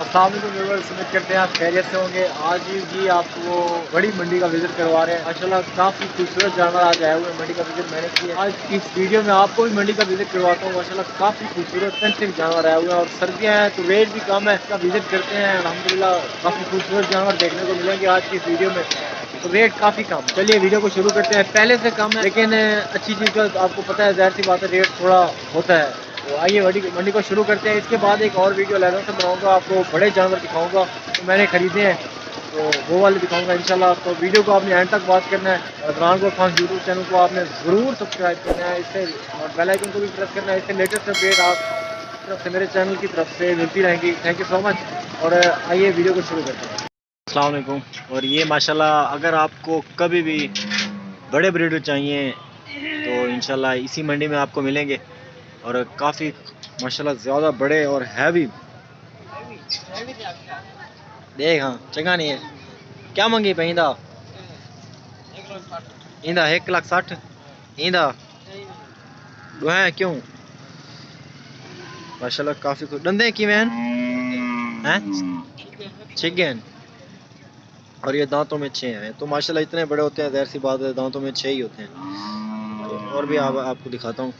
अस्सलाम वालेकुम व्यूअर्स, उम्मीद करते हैं आप खैरियत से होंगे। आज जी आपको बड़ी मंडी का विजिट करवा रहे हैं। माशाल्लाह काफ़ी खूबसूरत जानवर आज आए हुए हैं। मंडी का विजिट मैंने किया। आज इस वीडियो में आपको भी मंडी का विजिट करवाता हूँ। माशाल्लाह काफ़ी खूबसूरत एक्सपेंसिव जानवर आए हुए हैं और सर्दियाँ हैं तो रेट भी कम है। इसका विजिट करते हैं। अल्हम्दुलिल्लाह काफ़ी खूबसूरत जानवर देखने को मिलेंगे आज की इस वीडियो में, तो रेट काफ़ी कम। चलिए वीडियो को शुरू करते हैं। पहले से कम है लेकिन अच्छी चीज़ का आपको पता है, ज़ाहिर सी बात है, रेट थोड़ा होता है। तो आइए मंडी को शुरू करते हैं। इसके बाद एक और वीडियो अलग से बनाऊंगा, आपको बड़े जानवर दिखाऊंगा तो मैंने खरीदे हैं, तो वो वाले दिखाऊंगा इंशाल्लाह। तो वीडियो को आपने एंड तक वॉच करना है। इमरान गोल खान यूट्यूब चैनल को आपने ज़रूर सब्सक्राइब करना है, इससे और बेल आइकन को भी प्रेस करना है। इससे लेटेस्ट अपडेट आप तरफ से मेरे चैनल की तरफ से मिलती रहेंगी। Thank you so much. और आइए वीडियो को शुरू करते हैं। अस्सलाम वालेकुम। और ये माशाल्लाह अगर आपको कभी भी बड़े ब्रीडर चाहिए तो इंशाल्लाह इसी मंडी में आपको मिलेंगे। और काफ़ी माशाल्लाह ज़्यादा बड़े और हैवी देख। हाँ चंगा नहीं है। क्या मंगी पे इंदा? इंदा 1,60,000 इंदा दुआ क्यों? माशाल्लाह काफ़ी कुछ डंदे की मैन हैं चिकन। और ये दांतों में 6 हैं, तो माशाल्लाह इतने बड़े होते हैं, ज़ाहिर सी बात है दांतों में 6 ही होते हैं। तो और भी आपको दिखाता हूँ।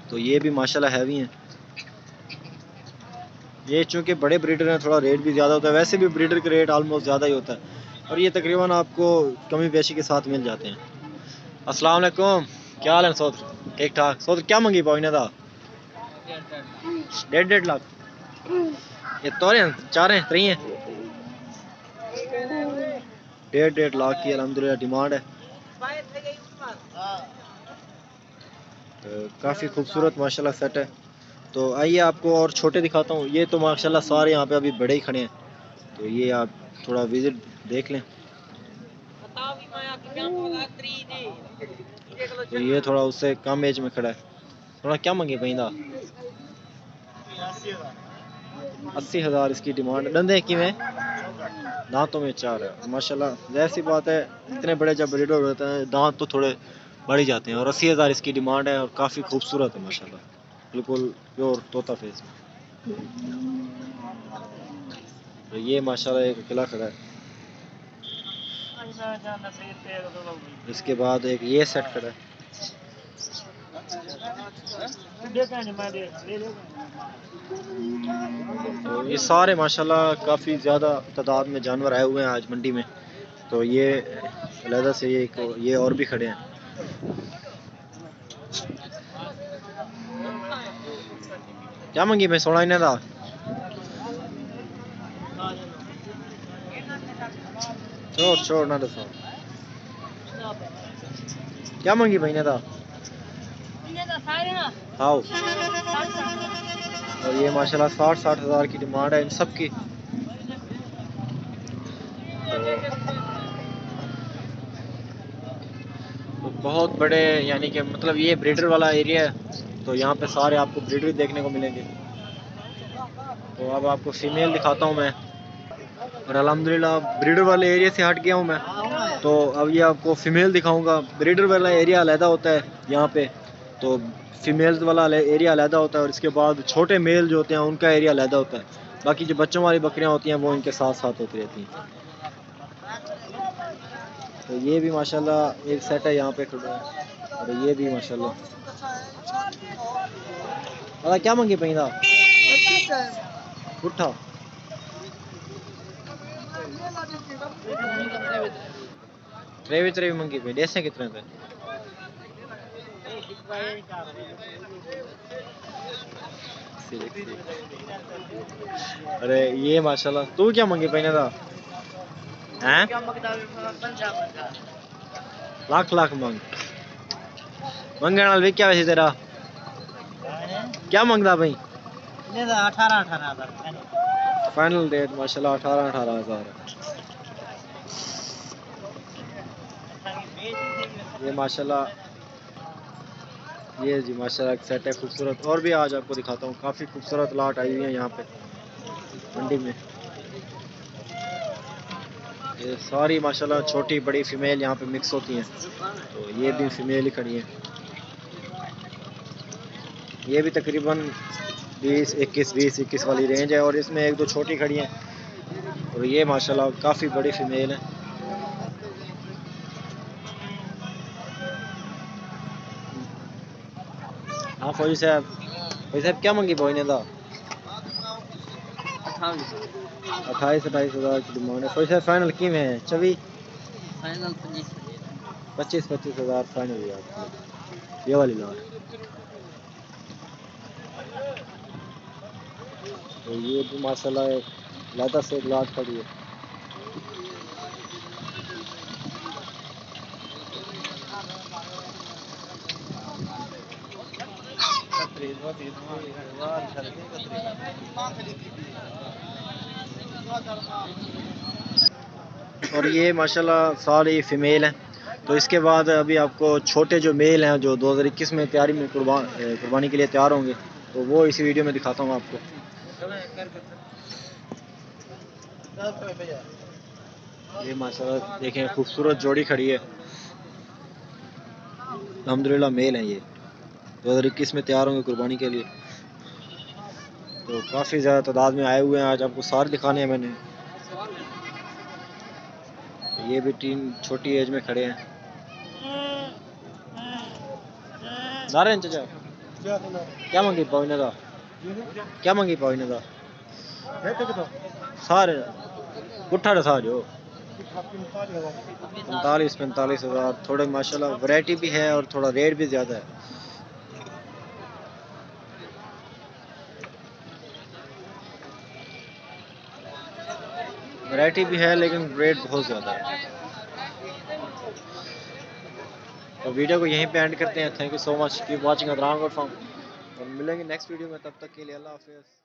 तो ये भी माशाल्लाह हैवी हैं। ये चूँकि बड़े ब्रीडर हैं थोड़ा रेट भी ज़्यादा होता है, वैसे भी ब्रीडर का रेट ऑलमोस्ट ज़्यादा ही होता है और ये तकरीबन आपको कमी पेशी के साथ मिल जाते हैं। अस्सलाम वालेकुम, क्या हाल है सोदर? ठीक ठाक। सोदर क्या मंगी पाओ इन्हें दा? 1.5 लाख। ये तोरे चार हैं त्री हैं 1.5 लाख की अल्हम्दुलिल्लाह डिमांड है। तो काफ़ी खूबसूरत माशाल्लाह सेट है। तो आइए आपको और छोटे दिखाता हूँ। ये तो माशाल्लाह सारे यहाँ पे अभी बड़े ही खड़े हैं, तो ये आप थोड़ा विजिट देख लें। तो ये थोड़ा उससे कम एज में खड़ा है। थोड़ा क्या मंगे पैदा? 80,000 इसकी डिमांड। डंदे की में दांतों में 4 है माशाल्लाह। जैसी बात है इतने बड़े जब ब्रीडर होते हैं दांत तो थोड़े बढ़ ही जाते हैं। और 80,000 इसकी डिमांड है और काफ़ी खूबसूरत है माशाल्लाह, बिल्कुल प्योर तोता फेस में। तो ये माशाल्लाह एक अकेला खड़ा है। इसके बाद एक ये सेट खड़ा है। तो ये सारे माशाल्लाह काफ़ी ज़्यादा तादाद में जानवर आए हुए हैं आज मंडी में। तो ये अलहदा से ये और भी खड़े हैं। क्या मंगी मैं 16 इन्हें था? छोड़ ना दसो। क्या मंगी भाई ने था? आओ। और ये माशाल्लाह 60,000 की डिमांड है इन सब की। तो बहुत बड़े यानी कि मतलब ये ब्रीडर वाला एरिया है, तो यहाँ पे सारे आपको ब्रीडर देखने को मिलेंगे। तो अब आपको फीमेल दिखाता हूँ मैं। और अल्हम्दुलिल्लाह ब्रीडर वाले एरिया से हट गया हूँ मैं, तो अब ये आपको फीमेल दिखाऊंगा। ब्रीडर वाला एरिया अलहदा होता है यहाँ पे, तो फीमेल्स वाला एरिया अलहदा होता है और इसके बाद छोटे मेल जो होते हैं उनका एरिया अलहदा होता है। बाकी जो बच्चों वाली बकरियाँ होती हैं वो इनके साथ साथ होती रहती हैं। तो ये भी माशाल्लाह एक सेट है यहाँ पे खड़ा है। और ये भी माशाल्लाह। अरे क्या मंगी पैदा? उठा ट्रेवी मंगी पे देसे कितने पे? अरे ये माशाल्लाह। तू क्या मंगी पैने था? हैं? लाख मंग मंगने वाला भी क्या वैसे तेरा क्या मंगदा भाई? 18,000 फाइनल रेट माशाल्लाह 18,000। ये माशाल्लाह ये जी माशाल्लाह एक सेट है खूबसूरत। और भी आज आपको दिखाता हूँ, काफ़ी खूबसूरत लाट आई हुई है यहाँ पे मंडी में। ये सारी माशाल्लाह छोटी बड़ी फीमेल यहाँ पे मिक्स होती हैं। तो ये भी फीमेल ही खड़ी है। ये भी तकरीबन 20-21 वाली रेंज है और इसमें एक दो छोटी खड़ी हैं और ये माशाल्लाह काफ़ी बड़ी फीमेल है। हाँ फौजी साहब क्या मंगी बोई ने 28-28 हज़ार की डिमांड है। फौजी साहब फाइनल की में है 24 फाइनल 25 हज़ार फाइनल है आपको ये वाली लाट। तो ये भी माशाल्लाह लादा से एक लाट खड़ी है। और ये माशाल्लाह सारी फीमेल हैं। तो इसके बाद अभी आपको छोटे जो मेल हैं जो 2021 में तैयारी में कुर्बानी के लिए तैयार होंगे तो वो इसी वीडियो में दिखाता हूँ आपको। ये माशाल्लाह देखें खूबसूरत जोड़ी खड़ी है। अल्हम्दुलिल्लाह मेल हैं ये 2021 में तैयार होंगे कुर्बानी के लिए। तो काफ़ी ज़्यादा तादाद में आए हुए हैं, आज आपको सारे दिखाने हैं मैंने। ये भी 3 छोटी एज में खड़े हैं। नारे चाचा क्या मंगी पाउने का क्या मंगी पाउने का सारे पुट्ठा सा जो 45 हज़ार। थोड़े माशाल्लाह वैरायटी भी है और थोड़ा रेट भी ज़्यादा है। वैरायटी भी है लेकिन रेट बहुत ज़्यादा है। तो वीडियो को यहीं पे एंड करते हैं। Thank you so much keep watching अदरान फार्म और मिलेंगे नेक्स्ट वीडियो में। तब तक के लिए अल्लाह हाफिज़।